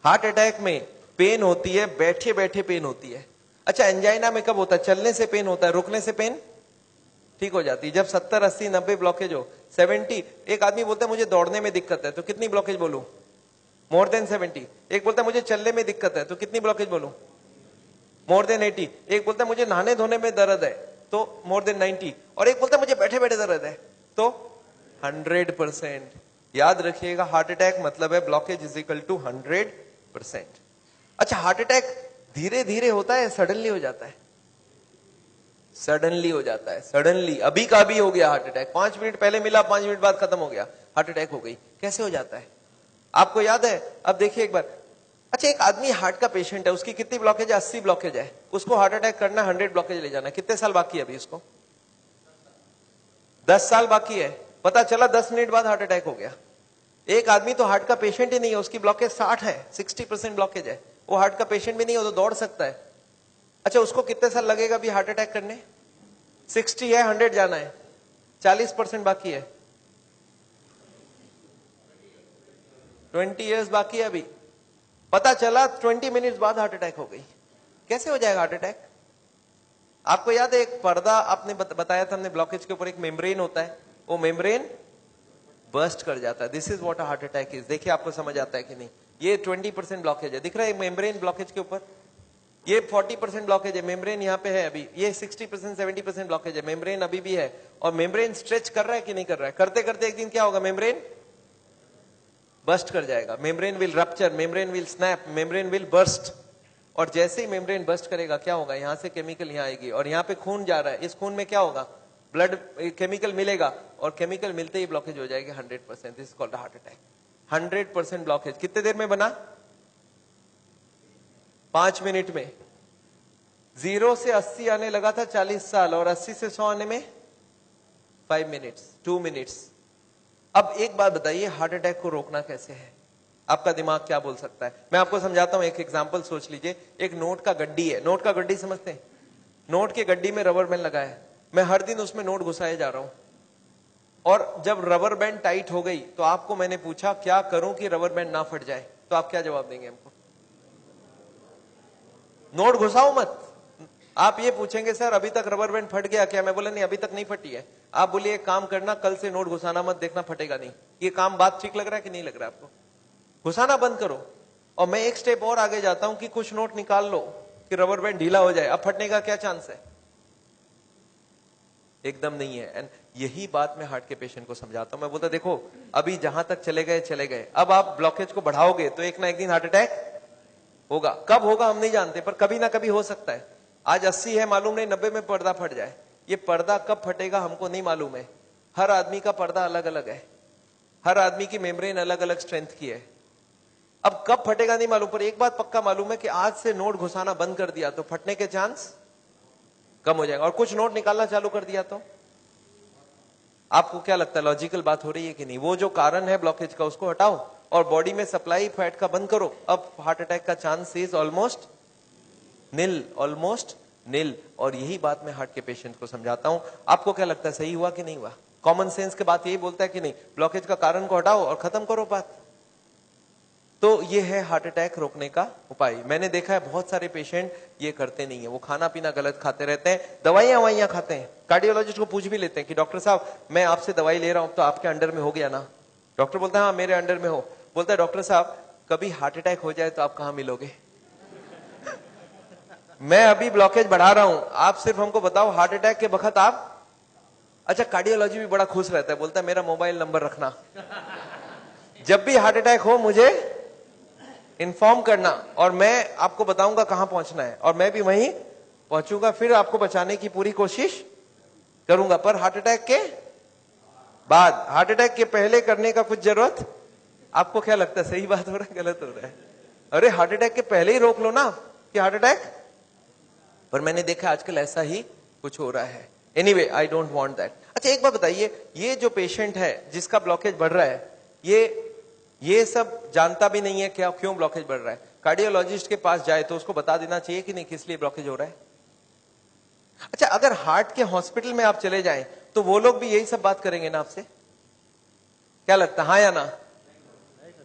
Heart attack में pen होती है, बैठे बैठे पेन होती है। अच्छा, एंजाइना में कब होता है? चलने से पेन होता है, रुकने से पेन ठीक हो जाती है। जब 70, 80, 90 ब्लॉकेज हो, 70, एक आदमी बोलता है मुझे दौड़ने में दिक्कत है, तो कितनी ब्लॉकेज बोलूं? More than 70। एक बोलता है मुझे चलने में दिक्कत है, तो कितनी ब्लॉकेज बोलूं? More than 80। एक बोलता है मुझे नहाने धोने में दर्द है, तो मोर देन 90। और एक बोलता है मुझे बैठे बैठे दर्द है, तो 100%। याद रखिएगा, हार्ट अटैक मतलब है ब्लॉकेज इज इक्वल टू 100%। अच्छा, हार्ट अटैक धीरे धीरे होता है, सडनली हो जाता है? सडनली हो जाता है, सडनली। अभी का अभी हो गया हार्ट अटैक, 5 मिनट पहले मिला, 5 मिनट बाद खत्म हो गया, हार्ट अटैक हो गई। कैसे हो जाता है आपको याद है? अब देखिए एक बार। अच्छा, एक आदमी हार्ट का पेशेंट है, उसकी कितनी ब्लॉकेज है? 80 ब्लॉकेज है। उसको हार्ट अटैक करना, 100 ब्लॉकेज ले जाना, कितने साल बाकी है अभी उसको? 10 साल बाकी है। पता चला 10 मिनट बाद हार्ट अटैक हो गया। एक आदमी तो हार्ट का पेशेंट ही नहीं है, उसकी ब्लॉकेज 60 है, 60% ब्लॉकेज है, वो हार्ट का पेशेंट भी नहीं हो तो दौड़ सकता है। अच्छा, उसको कितने साल लगेगा अभी हार्ट अटैक करने? 60 है, 100 जाना है, 40% बाकी है, 20 इयर्स बाकी है अभी। पता चला 20 मिनट्स बाद हार्ट अटैक हो गई। कैसे हो जाएगा हार्ट अटैक? आपको याद है एक पर्दा आपने बताया था हमने, ब्लॉकेज के ऊपर एक मेम्ब्रेन होता है, वो मेम्ब्रेन बर्स्ट कर जाता है। This is what a heart attack is. देखिए आपको समझ आता है कि नहीं? ये 20% ब्लॉकेज है, दिख रहा है मेम्ब्रेन ब्लॉकेज के ऊपर। ये 40% ब्लॉकेज है, मेम्ब्रेन यहाँ पे है अभी। ये 60%, 70% ब्लॉकेज है, मेम्ब्रेन अभी भी है। और मेम्ब्रेन स्ट्रेच कर रहा है कि नहीं कर रहा है? करते करते एक दिन क्या होगा? मेम्ब्रेन बर्स्ट कर जाएगा, membrane will rupture, membrane will snap, membrane will burst. और जैसे ही मेम्ब्रेन बर्स्ट करेगा क्या होगा? यहां से केमिकल यहाँ आएगी, और यहाँ पे खून जा रहा है, इस खून में क्या होगा? ब्लड केमिकल मिलेगा, और केमिकल मिलते ही ब्लॉकेज हो जाएगी 100%। This is called heart attack. 100% blockage कितने देर में बना? 5 मिनट में। 0 से 80 आने लगा था 40 साल, और 80 से 100 आने में 5 मिनट्स, 2 मिनट्स। अब एक बात बताइए, हार्ट अटैक को रोकना कैसे है? आपका दिमाग क्या बोल सकता है? मैं आपको समझाता हूं, एक एग्जांपल सोच लीजिए। एक नोट का गड्डी है, नोट का गड्डी समझते हैं? नोट के गड्डी में रबर बैंड लगा है, मैं हर दिन उसमें नोट घुसाए जा रहा हूं, और जब रबर बैंड टाइट हो गई तो आपको मैंने पूछा क्या करूं कि रबर बैंड ना फट जाए, तो आप क्या जवाब देंगे हमको? नोट घुसाओ मत। आप ये पूछेंगे सर अभी तक रबर बैंड फट गया क्या? मैं बोला नहीं, अभी तक नहीं फटी है। आप बोलिए एक काम करना, कल से नोट घुसाना मत, देखना फटेगा नहीं। ये काम बात ठीक लग रहा है कि नहीं लग रहा है आपको? घुसाना बंद करो। और मैं एक स्टेप और आगे जाता हूं कि कुछ नोट निकाल लो कि रबर बैंड ढीला हो जाए, अब फटने का क्या चांस है? एकदम नहीं है। एंड यही बात मैं हार्ट के पेशेंट को समझाता हूं। मैं बोलता देखो अभी जहां तक चले गए चले गए, अब आप ब्लॉकेज को बढ़ाओगे तो एक ना एक दिन हार्ट अटैक होगा। कब होगा हम नहीं जानते, पर कभी ना कभी हो सकता है। आज 80 है, मालूम नहीं 90 में पर्दा फट जाए। ये पर्दा कब फटेगा हमको नहीं मालूम है। हर आदमी का पर्दा अलग अलग है, हर आदमी की मेम्ब्रेन अलग अलग स्ट्रेंथ की है। अब कब फटेगा नहीं मालूम, पर एक बात पक्का मालूम है कि आज से नोट घुसाना बंद कर दिया तो फटने के चांस कम हो जाएगा, और कुछ नोट निकालना चालू कर दिया तो। आपको क्या लगता है, लॉजिकल बात हो रही है कि नहीं? वो जो कारण है ब्लॉकेज का उसको हटाओ, और बॉडी में सप्लाई फैट का बंद करो, अब हार्ट अटैक का chance is almost nil, almost nil. और यही बात मैं हार्ट के पेशेंट को समझाता हूं। आपको क्या लगता है, सही हुआ कि नहीं हुआ? कॉमन सेंस की बात यही बोलता है कि नहीं, ब्लॉकेज का कारण को हटाओ और खत्म करो बात। तो ये है हार्ट अटैक रोकने का उपाय। मैंने देखा है बहुत सारे पेशेंट ये करते नहीं है, वो खाना पीना गलत खाते रहते हैं, दवाइयां खाते हैं। कार्डियोलॉजिस्ट को पूछ भी लेते हैं कि डॉक्टर साहब मैं आपसे दवाई ले रहा हूं तो आपके अंडर में हो गया ना? डॉक्टर बोलता है हाँ मेरे अंडर में हो। बोलता है डॉक्टर साहब कभी हार्ट अटैक हो जाए तो आप कहां मिलोगे? मैं अभी ब्लॉकेज बढ़ा रहा हूं, आप सिर्फ हमको बताओ हार्ट अटैक के वक्त आप। अच्छा, कार्डियोलॉजी भी बड़ा खुश रहता है, बोलता है मेरा मोबाइल नंबर रखना, जब भी हार्ट अटैक हो मुझे इन्फॉर्म करना, और मैं आपको बताऊंगा कहां पहुंचना है, और मैं भी वहीं पहुंचूंगा, फिर आपको बचाने की पूरी कोशिश करूंगा। पर हार्ट अटैक के बाद, हार्ट अटैक के पहले करने का कुछ जरूरत। आपको क्या लगता है, सही बात हो रहा है गलत हो रहा है? अरे हार्ट अटैक के पहले ही रोक लो ना कि हार्ट अटैक। पर मैंने देखा आजकल ऐसा ही कुछ हो रहा है। Anyway I don't want that. अच्छा एक बात बताइए, ये जो पेशेंट है जिसका ब्लॉकेज बढ़ रहा है, ये सब जानता भी नहीं है क्या क्यों ब्लॉकेज बढ़ रहा है। कार्डियोलॉजिस्ट के पास जाए तो उसको बता देना चाहिए कि नहीं किस लिए ब्लॉकेज हो रहा है। अच्छा, अगर हार्ट के हॉस्पिटल में आप चले जाएं तो वो लोग भी यही सब बात करेंगे ना आपसे? क्या लगता है, हाँ या ना?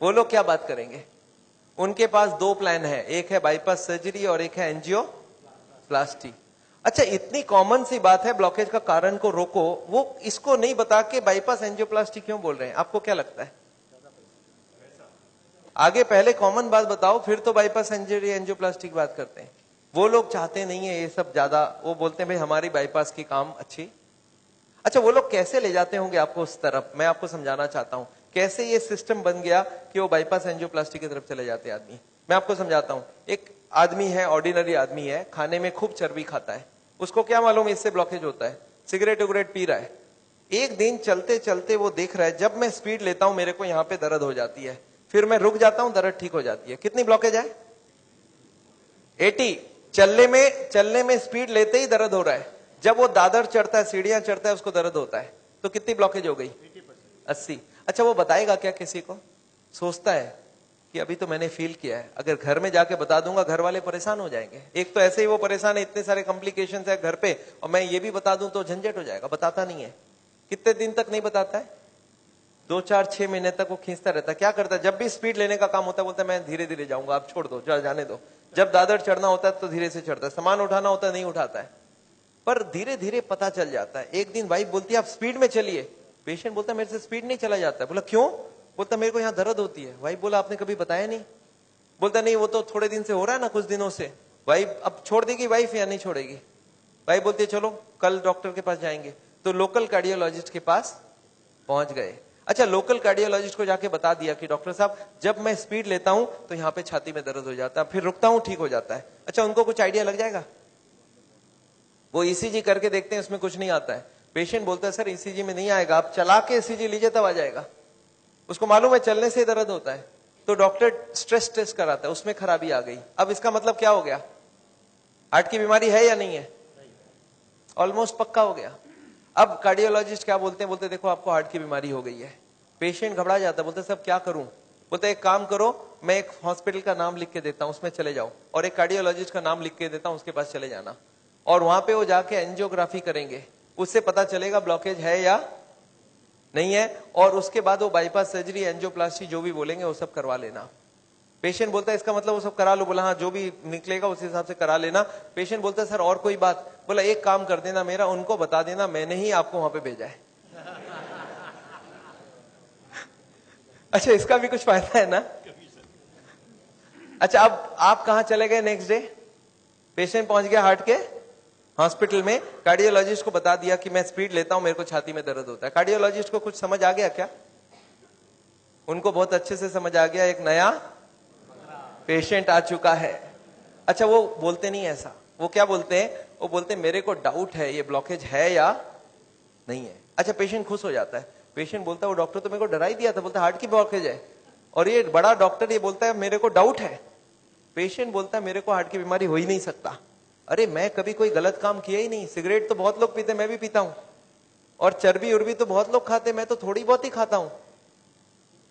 वो लोग क्या बात करेंगे? उनके पास दो प्लान है, एक है बाईपास सर्जरी और एक है एंजियोप्लास्टी। अच्छा, इतनी कॉमन सी बात है, ब्लॉकेज का कारण को रोको, वो इसको नहीं बता के बाईपास एंजियोप्लास्टी क्यों बोल रहे हैं? आपको क्या लगता है? आगे पहले कॉमन बात बताओ, फिर तो बाईपास सर्जरी एंजियोप्लास्टी की बात करते हैं। वो लोग चाहते नहीं है ये सब ज्यादा, वो बोलते हैं भाई हमारी बाईपास की काम अच्छी। अच्छा, वो लोग कैसे ले जाते होंगे आपको उस तरफ, मैं आपको समझाना चाहता हूं कैसे ये सिस्टम बन गया कि वो बाईपास एंजियोप्लास्टी की तरफ चले जाते आदमी। मैं आपको समझाता हूं। एक आदमी है, ऑर्डिनरी आदमी है, खाने में खूब चर्बी खाता है, उसको क्या मालूम इससे ब्लॉकेज होता है, सिगरेट उगरेट पी रहा है। एक दिन चलते चलते वो देख रहा है जब मैं स्पीड लेता हूं मेरे को यहाँ पे दर्द हो जाती है, फिर मैं रुक जाता हूं, दर्द ठीक हो जाती है। कितनी ब्लॉकेज है? 80। चलने में स्पीड लेते ही दर्द हो रहा है, जब वो दादर चढ़ता है, सीढ़ियां चढ़ता है, उसको दर्द होता है। तो कितनी ब्लॉकेज हो गई? 80। अच्छा, वो बताएगा क्या किसी को? सोचता है कि अभी तो मैंने फील किया है, अगर घर में जाके बता दूंगा घर वाले परेशान हो जाएंगे। एक तो ऐसे ही वो परेशान है, इतने सारे कॉम्प्लिकेशंस है घर पे, और मैं ये भी बता दूं तो झंझट हो जाएगा। बताता नहीं है। कितने दिन तक नहीं बताता है? 2 4 6 महीने तक वो खींचता रहता है। क्या करता है? जब भी स्पीड लेने का काम होता है बोलता है मैं धीरे धीरे जाऊंगा, आप छोड़ दो, जाने दो। जब दादर चढ़ना होता है तो धीरे से चढ़ता है, सामान उठाना होता है नहीं उठाता है। पर धीरे धीरे पता चल जाता है। एक दिन वाइफ बोलती है आप स्पीड में चलिए, पेशेंट बोलता है मेरे से स्पीड नहीं चला जाता है। बोला क्यों? बोलता मेरे को यहाँ दर्द होती है। वाइफ बोला आपने कभी बताया नहीं? बोलता नहीं, वो तो थोड़े दिन से हो रहा है ना, कुछ दिनों से। वाइफ अब छोड़ देगी वाइफ या नहीं छोड़ेगी? वाइफ बोलती है चलो कल डॉक्टर के पास जाएंगे। तो लोकल कार्डियोलॉजिस्ट के पास पहुंच गए। अच्छा, लोकल कार्डियोलॉजिस्ट को जाके बता दिया कि डॉक्टर साहब जब मैं स्पीड लेता हूं तो यहाँ पे छाती में दर्द हो जाता है, फिर रुकता हूं ठीक हो जाता है। अच्छा, उनको कुछ आइडिया लग जाएगा? वो ईसीजी करके देखते हैं, उसमें कुछ नहीं आता है। पेशेंट बोलता है सर ईसीजी में नहीं आएगा, आप चला के ईसीजी लीजिए तब आ जाएगा। उसको मालूम है चलने से दर्द होता है। तो डॉक्टर स्ट्रेस टेस्ट कराता है, उसमें खराबी आ गई। अब इसका मतलब क्या हो गया? हार्ट की बीमारी है या नहीं है? ऑलमोस्ट पक्का हो गया। अब कार्डियोलॉजिस्ट क्या बोलते हैं? बोलते देखो आपको हार्ट की बीमारी हो गई है। पेशेंट घबरा जाता है, बोलते सब क्या करूं? बोलते एक काम करो, मैं एक हॉस्पिटल का नाम लिख के देता हूं, उसमें चले जाओ, और एक कार्डियोलॉजिस्ट का नाम लिख के देता हूं, उसके पास चले जाना, और वहां पे वो जाके एंजियोग्राफी करेंगे, उससे पता चलेगा ब्लॉकेज है या नहीं है, और उसके बाद वो बाईपास सर्जरी एंजियोप्लास्टी जो भी बोलेंगे वो सब करवा लेना। पेशेंट बोलता है इसका मतलब वो सब करा लो। बोला हाँ, जो भी निकलेगा उस हिसाब से करा लेना। पेशेंट बोलता है सर और कोई बात? बोला एक काम कर देना मेरा, उनको बता देना मैंने ही आपको वहां पे भेजा है। अच्छा, इसका भी कुछ फायदा है ना? अच्छा, अब आप कहां चले गए नेक्स्ट डे? पेशेंट पहुंच गया हार्ट के हॉस्पिटल में, कार्डियोलॉजिस्ट को बता दिया कि मैं स्पीड लेता हूं, मेरे को छाती में दर्द होता है। कार्डियोलॉजिस्ट को कुछ समझ आ गया क्या? उनको बहुत अच्छे से समझ आ गया, एक नया पेशेंट आ चुका है। अच्छा, वो बोलते नहीं ऐसा, वो क्या बोलते हैं? वो बोलते हैं मेरे को डाउट है ये ब्लॉकेज है या नहीं है। अच्छा, पेशेंट खुश हो जाता है। पेशेंट बोलता है वो डॉक्टर तो मेरे को डरा ही दिया था, बोलता हार्ट की ब्लॉकेज है, और ये बड़ा डॉक्टर ये बोलता है मेरे को डाउट है। पेशेंट बोलता है मेरे को हार्ट की बीमारी हो ही नहीं सकता। अरे मैं कभी कोई गलत काम किया ही नहीं, सिगरेट तो बहुत लोग पीते, मैं भी पीता हूं, और चर्बी उर्बी तो बहुत लोग खाते, मैं तो थोड़ी बहुत ही खाता हूं।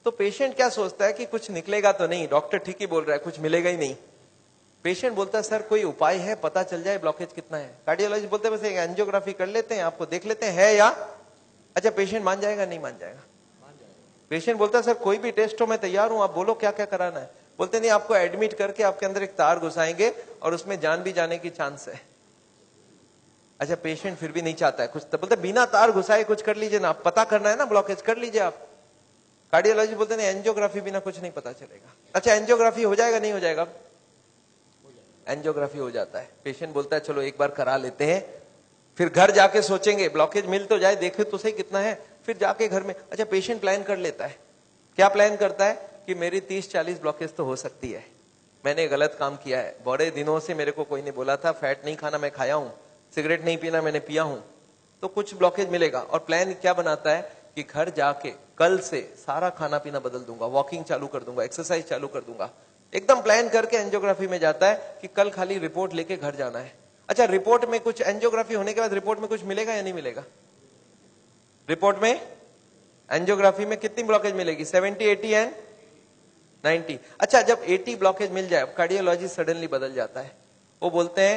तो पेशेंट क्या सोचता है कि कुछ निकलेगा तो नहीं, डॉक्टर ठीक ही बोल रहा है, कुछ मिलेगा ही नहीं। पेशेंट बोलता है सर कोई उपाय है, पता चल जाए ब्लॉकेज कितना है। कार्डियोलॉजिस्ट बोलते हैं बस एक एंजियोग्राफी कर लेते हैं, आपको देख लेते हैं है या। अच्छा, पेशेंट मान जाएगा नहीं मान जाएगा? पेशेंट बोलता है सर कोई भी टेस्ट हो मैं तैयार हूं, आप बोलो क्या क्या कराना है। बोलते नहीं, आपको एडमिट करके आपके अंदर एक तार घुसाएंगे और उसमें जान भी जाने की चांस है। अच्छा, पेशेंट फिर भी नहीं चाहता है कुछ, तो बोलते बिना तार घुसाए कुछ कर लीजिए ना, पता करना है ना ब्लॉकेज, कर लीजिए आप। कार्डियोलॉजी बोलते नहीं, एंजियोग्राफी बिना कुछ नहीं पता चलेगा। अच्छा, एंजियोग्राफी हो जाएगा नहीं हो जाएगा? एंजियोग्राफी हो जाता है। पेशेंट बोलता है चलो एक बार करा लेते हैं, फिर घर जाके सोचेंगे ब्लॉकेज मिल तो जाए, देखे तो सही कितना है, फिर जाके घर में। अच्छा, पेशेंट प्लान कर लेता है। क्या प्लान करता है? कि मेरी 30-40 ब्लॉकेज तो हो सकती है, मैंने गलत काम किया है, बड़े दिनों से मेरे को कोई नहीं बोला था फैट नहीं खाना, मैं खाया हूं, सिगरेट नहीं पीना मैंने पिया हूं, तो कुछ ब्लॉकेज मिलेगा। और प्लान क्या बनाता है कि घर जाके कल से सारा खाना पीना बदल दूंगा, वॉकिंग चालू कर दूंगा, एक्सरसाइज चालू कर दूंगा। एकदम प्लान करके एंजियोग्राफी में जाता है कि कल खाली रिपोर्ट लेके घर जाना है। अच्छा, रिपोर्ट में कुछ, एंजियोग्राफी होने के बाद रिपोर्ट में कुछ मिलेगा या नहीं मिलेगा? रिपोर्ट में एंजियोग्राफी में कितनी ब्लॉकेज मिलेगी? 70, 80 एंड 90। अच्छा, जब 80 ब्लॉकेज मिल जाए, कार्डियोलॉजी सडनली बदल जाता है। वो बोलते हैं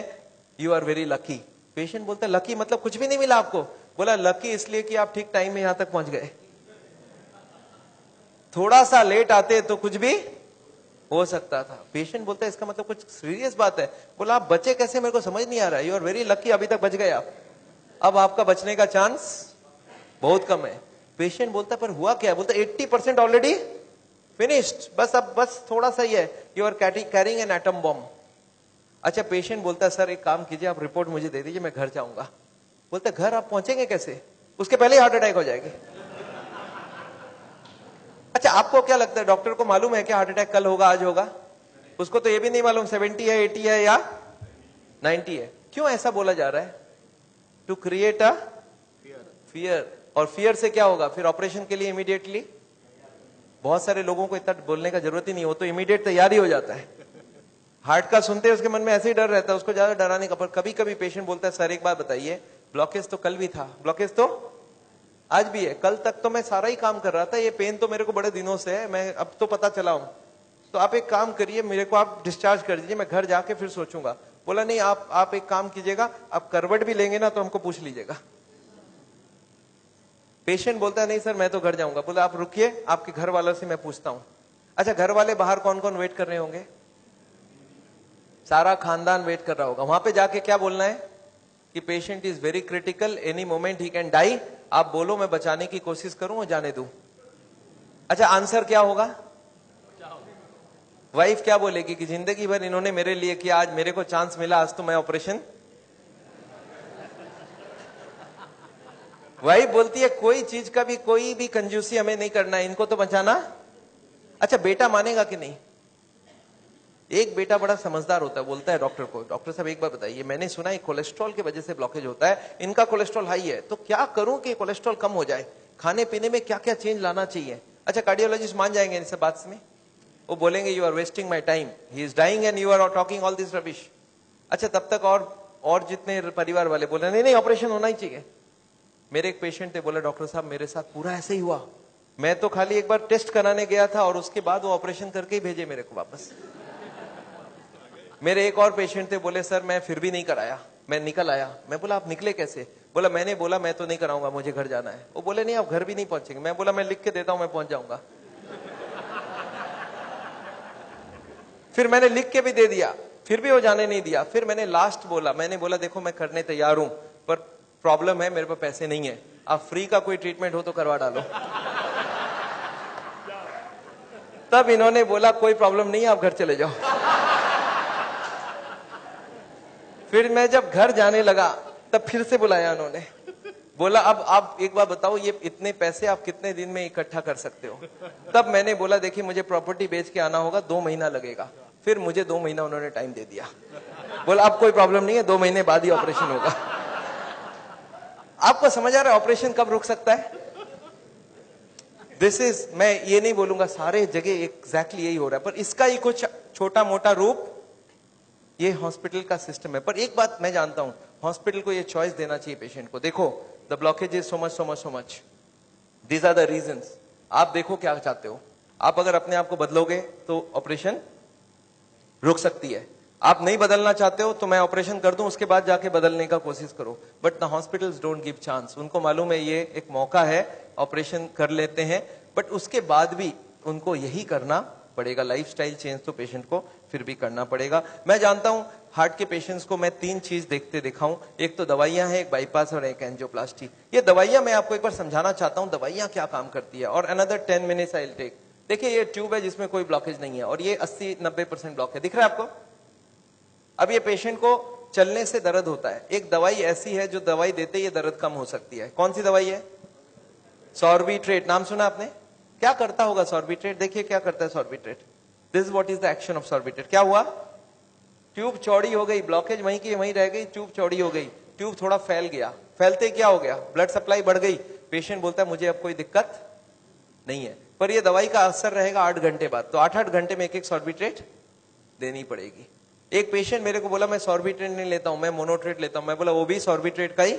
you are very lucky. Patient बोलता है लकी मतलब कुछ भी नहीं मिला आपको? बोला लकी इसलिए कि आप ठीक टाइम में यहां तक पहुंच गए, थोड़ा सा लेट आते तो कुछ भी हो सकता था। पेशेंट बोलता है इसका मतलब कुछ सीरियस बात है। बोला आप बचे कैसे, मेरे को समझ नहीं आ रहा है। यू आर वेरी लकी, अभी तक बच गए आप। अब आपका बचने का चांस बहुत कम है। पेशेंट बोलता है पर हुआ क्या? बोलता 80% ऑलरेडी फिनिश्ड, बस अब बस थोड़ा सा ही है। You are carrying an atom bomb. अच्छा, पेशेंट बोलता है सर एक काम कीजिए, आप रिपोर्ट मुझे दे दीजिए, मैं घर जाऊंगा। बोलता है घर आप पहुंचेंगे कैसे? उसके पहले ही हार्ट अटैक हो जाएगी। अच्छा, आपको क्या लगता है डॉक्टर को मालूम है कि हार्ट अटैक कल होगा आज होगा? उसको तो ये भी नहीं मालूम 70 है 80 है या 90 है। क्यों ऐसा बोला जा रहा है? To create a fear. और फियर से क्या होगा फिर? ऑपरेशन के लिए इमीडिएटली, बहुत सारे लोगों को इतना बोलने का जरूरत ही नहीं, हो तो इमीडिएट तैयारी हो जाता है। हार्ट का सुनते हैं उसके मन में ऐसे ही डर रहता है, उसको ज्यादा डराने का। पर कभी कभी पेशेंट बोलता है सर एक बात बताइए, ब्लॉकेज तो कल भी था, ब्लॉकेज तो आज भी है, कल तक तो मैं सारा ही काम कर रहा था, ये पेन तो मेरे को बड़े दिनों से है, मैं अब तो पता चला हूं। तो आप एक काम करिए, मेरे को आप डिस्चार्ज कर दीजिए, मैं घर जाके फिर सोचूंगा। बोला नहीं, आप एक काम कीजिएगा, आप करवट भी लेंगे ना तो हमको पूछ लीजिएगा। पेशेंट बोलता है नहीं सर मैं तो घर जाऊंगा। बोला आप रुकिए, आपके घर वालों से मैं पूछता हूं। अच्छा, घर वाले बाहर कौन कौन वेट कर रहे होंगे? सारा खानदान वेट कर रहा होगा। वहां पे जाके क्या बोलना है कि patient is very critical, any moment he can die. आप बोलो मैं बचाने की कोशिश करूं और जाने दूं। अच्छा, आंसर क्या होगा? वाइफ क्या बोलेगी कि जिंदगी भर इन्होंने मेरे लिए किया, आज मेरे को चांस मिला, आज तो मैं ऑपरेशन। वाइफ बोलती है कोई चीज का भी कोई भी कंजूसी हमें नहीं करना है, इनको तो बचाना। अच्छा, बेटा मानेगा कि नहीं? एक बेटा बड़ा समझदार होता है, बोलता है डॉक्टर को, डॉक्टर साहब एक बार बताइए, मैंने सुना है कोलेस्ट्रॉल की वजह से ब्लॉकेज होता है, इनका कोलेस्ट्रॉल हाई है, तो क्या करूं कि कोलेस्ट्रॉल कम हो जाए? खाने पीने में क्या क्या चेंज लाना चाहिए? अच्छा, कार्डियोलॉजिस्ट मान जाएंगे इन सब बात में? वो बोलेंगे you are wasting my time, he is dying and you are talking all this rubbish. अच्छा, तब तक और जितने परिवार वाले बोले नहीं नहीं ऑपरेशन होना ही चाहिए। मेरे एक पेशेंट थे, बोले डॉक्टर साहब मेरे साथ पूरा ऐसे ही हुआ, मैं तो खाली एक बार टेस्ट कराने गया था और उसके बाद वो ऑपरेशन करके ही भेजे मेरे को वापस। मेरे एक और पेशेंट थे, बोले सर मैं फिर भी नहीं कराया, मैं निकल आया। मैं बोला आप निकले कैसे? बोला मैंने बोला मैं तो नहीं कराऊंगा, मुझे घर जाना है। वो बोले नहीं आप घर भी नहीं पहुंचेंगे। मैं बोला मैं लिख के देता हूं, मैं पहुंच जाऊंगा। फिर मैंने लिख के भी दे दिया, फिर भी वो जाने नहीं दिया। फिर मैंने लास्ट बोला, मैंने बोला देखो मैं करने तैयार हूं, पर प्रॉब्लम है मेरे पास पैसे नहीं है, आप फ्री का कोई ट्रीटमेंट हो तो करवा डालो। तब इन्होंने बोला कोई प्रॉब्लम नहीं है, आप घर चले जाओ। फिर मैं जब घर जाने लगा तब फिर से बुलाया उन्होंने, बोला अब आप एक बार बताओ ये इतने पैसे आप कितने दिन में इकट्ठा कर सकते हो? तब मैंने बोला देखिए मुझे प्रॉपर्टी बेच के आना होगा, 2 महीना लगेगा। फिर मुझे 2 महीना उन्होंने टाइम दे दिया। बोला अब कोई प्रॉब्लम नहीं है, 2 महीने बाद ही ऑपरेशन होगा। आपको समझ आ रहा है ऑपरेशन कब रुक सकता है? दिस इज, मैं ये नहीं बोलूंगा सारे जगह एग्जैक्टली यही हो रहा है, पर इसका ही कुछ छोटा मोटा रूप ये हॉस्पिटल का सिस्टम है। पर एक बात मैं जानता हूं, हॉस्पिटल को ये चॉइस देना चाहिए पेशेंट को। देखो the blockage is so much so much so much, these are the reasons. आप देखो क्या चाहते हो। आप अगर अपने आप को बदलोगे तो ऑपरेशन रुक सकती है। आप नहीं बदलना चाहते हो तो मैं ऑपरेशन कर दूं, उसके बाद जाके बदलने का कोशिश करो। But the hospitals don't give chance. उनको मालूम है ये एक मौका है, ऑपरेशन कर लेते हैं, बट उसके बाद भी उनको यही करना पड़ेगा। लाइफस्टाइल चेंज तो पेशेंट को फिर भी करना पड़ेगा। मैं जानता हूं हार्ट के पेशेंट्स को मैं 3 चीज देखते दिखाऊं, एक तो दवाइयां हैं, एक बाईपास और एक एंजियोप्लास्टी। ये दवाइयां मैं आपको एक बार समझाना चाहता हूं दवाइयां क्या काम करती है, और another 10 minutes I will take. देखिए ये ट्यूब है जिसमें कोई ब्लॉकेज नहीं है और ये 80-90% ब्लॉक है, दिख रहा है आपको? अब ये पेशेंट को चलने से दर्द होता है, एक दवाई ऐसी है जो दवाई देते ही ये दर्द कम हो सकती है। कौन सी दवाई है? सॉर्बिट्रेट। नाम सुना आपने? क्या करता होगा सॉर्बिट्रेट? देखिए क्या करता है Sorbitrate. This is what is the action of Sorbitrate. क्या हुआ? ट्यूब चौड़ी हो गई, ब्लॉकेज वहीं की वहीं रह गई, ट्यूब चौड़ी हो गई, ट्यूब थोड़ा फैल गया, फैलते क्या हो गया? ब्लड सप्लाई बढ़ गई। पेशेंट बोलता है मुझे अब कोई दिक्कत नहीं है, पर यह दवाई का असर रहेगा 8 घंटे बाद, तो 8-8 घंटे में एक सॉर्बिट्रेट देनी पड़ेगी। एक पेशेंट मेरे को बोला मैं सॉर्बिट्रेट नहीं लेता हूं, मैं मोनोट्रेट लेता हूं। मैं बोला वो भी सॉर्बिट्रेट का ही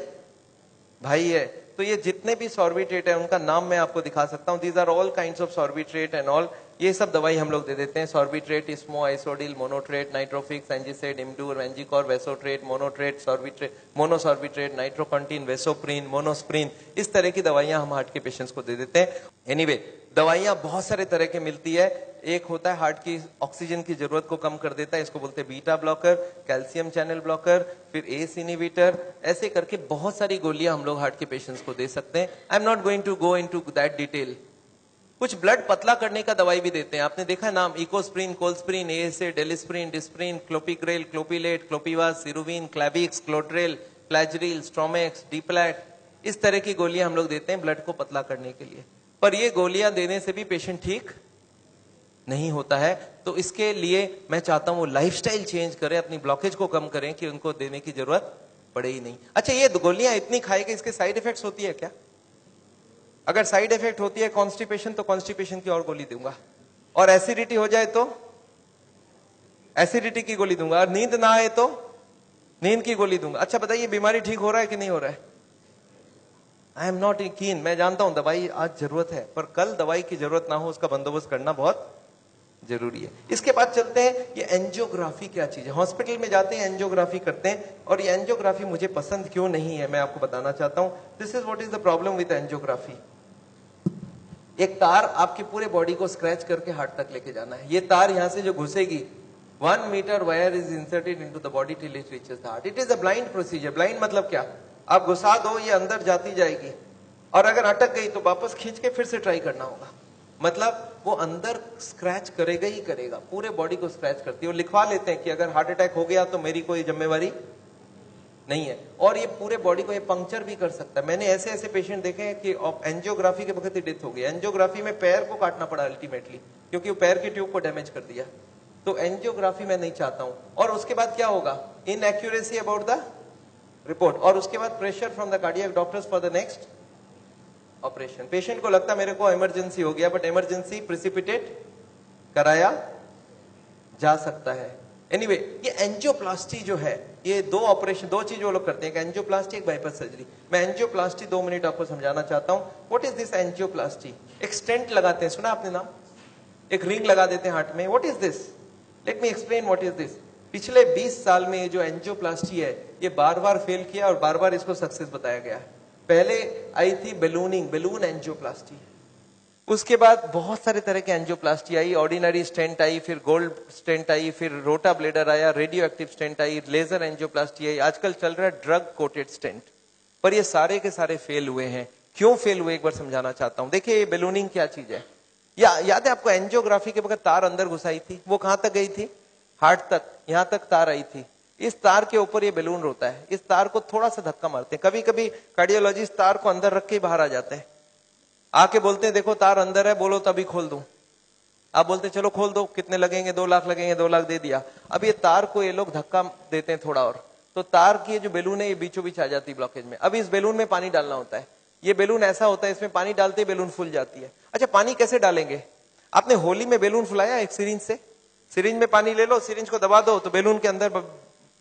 भाई है। तो ये जितने भी सॉर्बिट्रेट है उनका नाम मैं आपको दिखा सकता हूं। These are all kinds of sorbitrate and all. ये सब दवाई हम लोग दे देते हैं। सॉर्बिट्रेट, इस्मो, आइसोडिल, मोनोट्रेट, नाइट्रोफिक्स, एंजिसेड, इमडूर, वेंजिकॉर, वेसोट्रेट, मोनोट्रेट, सॉर्बिट्रेट, मोनोसॉर्बिट्रेट, नाइट्रोकंटीन, वेसोप्रीन, मोनोस्प्रीन, इस तरह की दवाइयां हम हार्ट के पेशेंट्स को दे देते हैं। एनीवे दवाइयां बहुत सारे तरह के मिलती है। एक होता है हार्ट की ऑक्सीजन की जरूरत को कम कर देता है, इसको बोलते हैं beta blocker, calcium channel blocker, फिर एस इनहिबिटर, ऐसे करके बहुत सारी गोलियां हम लोग हार्ट के पेशेंट्स को दे सकते हैं। I am not going to go into that detail. कुछ ब्लड पतला करने का दवाई भी देते हैं, आपने देखा नाम, इकोस्प्रिन, कोल्स्प्रिन, एएसए, डेलिस्प्रिन, डिस्प्रिन, क्लोपिग्रेल, क्लोपिलेट, क्लोपिवास, सिरुविन, क्लैबिक्स, क्लोट्रेल, फ्लैजरिल, स्ट्रोमेक्स, डीप्लैट, इस तरह की गोलियां हम लोग देते हैं ब्लड को पतला करने के लिए। पर ये गोलियां देने से भी पेशेंट ठीक नहीं होता है, तो इसके लिए मैं चाहता हूं वो लाइफस्टाइल चेंज करें, अपनी ब्लॉकेज को कम करें कि उनको देने की जरूरत पड़े ही नहीं। अच्छा, ये गोलियां इतनी खाएगी, इसके साइड इफेक्ट्स होती है क्या? अगर साइड इफेक्ट होती है कॉन्स्टिपेशन, तो कॉन्स्टिपेशन की और गोली दूंगा, और एसिडिटी हो जाए तो एसिडिटी की गोली दूंगा, और नींद ना आए तो नींद की गोली दूंगा। अच्छा बताइए, बीमारी ठीक हो रहा है कि नहीं हो रहा है? आई एम नॉट कीन, मैं जानता हूं दवाई आज जरूरत है, पर कल दवाई की जरूरत ना हो उसका बंदोबस्त करना बहुत जरूरी है। इसके बाद चलते हैं, ये एंजियोग्राफी क्या चीज है। हॉस्पिटल में जाते हैं, एंजियोग्राफी करते हैं, और ये एंजियोग्राफी मुझे पसंद क्यों नहीं है मैं आपको बताना चाहता हूं। This is what is the problem with angiography. एक तार आपकी पूरे बॉडी को स्क्रैच करके हार्ट तक लेके जाना है। ये तार यहां से जो घुसेगी, 1 meter wire is inserted into the body till it reaches the heart. It is a blind procedure. Blind मतलब क्या? आप घुसा दो, ये अंदर जाती जाएगी, और अगर अटक गई तो वापस खींच के फिर से ट्राई करना होगा। मतलब वो अंदर स्क्रैच करेगा ही करेगा, पूरे बॉडी को स्क्रैच करती है। और लिखवा लेते हैं कि अगर हार्ट अटैक हो गया तो मेरी कोई जिम्मेवारी नहीं है, और ये पूरे बॉडी को ये पंक्चर भी कर सकता है। मैंने ऐसे ऐसे पेशेंट देखे हैं कि एंजियोग्राफी के वक्त ही डेथ हो गई। एंजियोग्राफी में पैर को काटना पड़ा अल्टीमेटली, क्योंकि वो पैर की ट्यूब को डैमेज कर दिया। तो एंजियोग्राफी मैं नहीं चाहता हूं। और उसके बाद क्या होगा? इनएक्यूरेसी अबाउट द रिपोर्ट, और उसके बाद pressure from the cardiac doctors for the next operation. Patient को लगता मेरे को इमरजेंसी हो गया, बट इमरजेंसी प्रिसिपिटेट कराया जा सकता है। एनीवे, ये एंजियोप्लास्टी जो है, ये दो ऑपरेशन, दो चीज वो लोग करते हैं, एक एंजियोप्लास्टी, एक बाईपास सर्जरी। मैं एंजियोप्लास्टी 2 मिनट आपको समझाना चाहता हूं। What is this angioplasty? एक स्टेंट लगाते हैं, सुना आपने नाम? एक रिंग लगा देते हैं हार्ट में। What is this? Let me explain what is this. पिछले 20 साल में ये जो एंजियोप्लास्टी है, ये बार बार फेल किया और बार बार इसको सक्सेस बताया गया। पहले आई थी बेलूनिंग, बेलून एंजियोप्लास्टी। उसके बाद बहुत सारे तरह के एंजियोप्लास्टी आई, ऑर्डिनरी स्टेंट आई, फिर गोल्ड स्टेंट आई, फिर रोटा ब्लेडर आया, रेडियो एक्टिव स्टेंट आई, लेजर एंजियोप्लास्टी आई, आजकल चल रहा है ड्रग कोटेड स्टेंट। पर ये सारे के सारे फेल हुए हैं। क्यों फेल हुए एक बार समझाना चाहता हूं। देखिए, ये बेलूनिंग क्या चीज है, या याद है आपको? एंजियोग्राफी के वक्त तार अंदर घुसाई थी, वो कहां तक गई थी? हार्ट तक, यहां तक तार आई थी। इस तार के ऊपर ये बेलून होता है, इस तार को थोड़ा सा धक्का मारते हैं। कभी कभी कार्डियोलॉजिस्ट तार को अंदर रख के बाहर आ जाते हैं, आके बोलते हैं देखो तार अंदर है, बोलो तभी खोल दूं। आप बोलते चलो खोल दो, कितने लगेंगे? 2 लाख लगेंगे। 2 लाख दे दिया। अब ये तार को ये लोग धक्का देते हैं थोड़ा और, तो तार की जो बेलून है ये बीचों बीच आ जाती है ब्लॉकेज में। अब इस बेलून में पानी डालना होता है। ये बेलून ऐसा होता है, इसमें पानी डालते ही बेलून फूल जाती है। अच्छा, पानी कैसे डालेंगे? आपने होली में बेलून फुलाया एक सिरिंज से? सिरिंज में पानी ले लो, सिरिंज को दबा दो तो बेलून के अंदर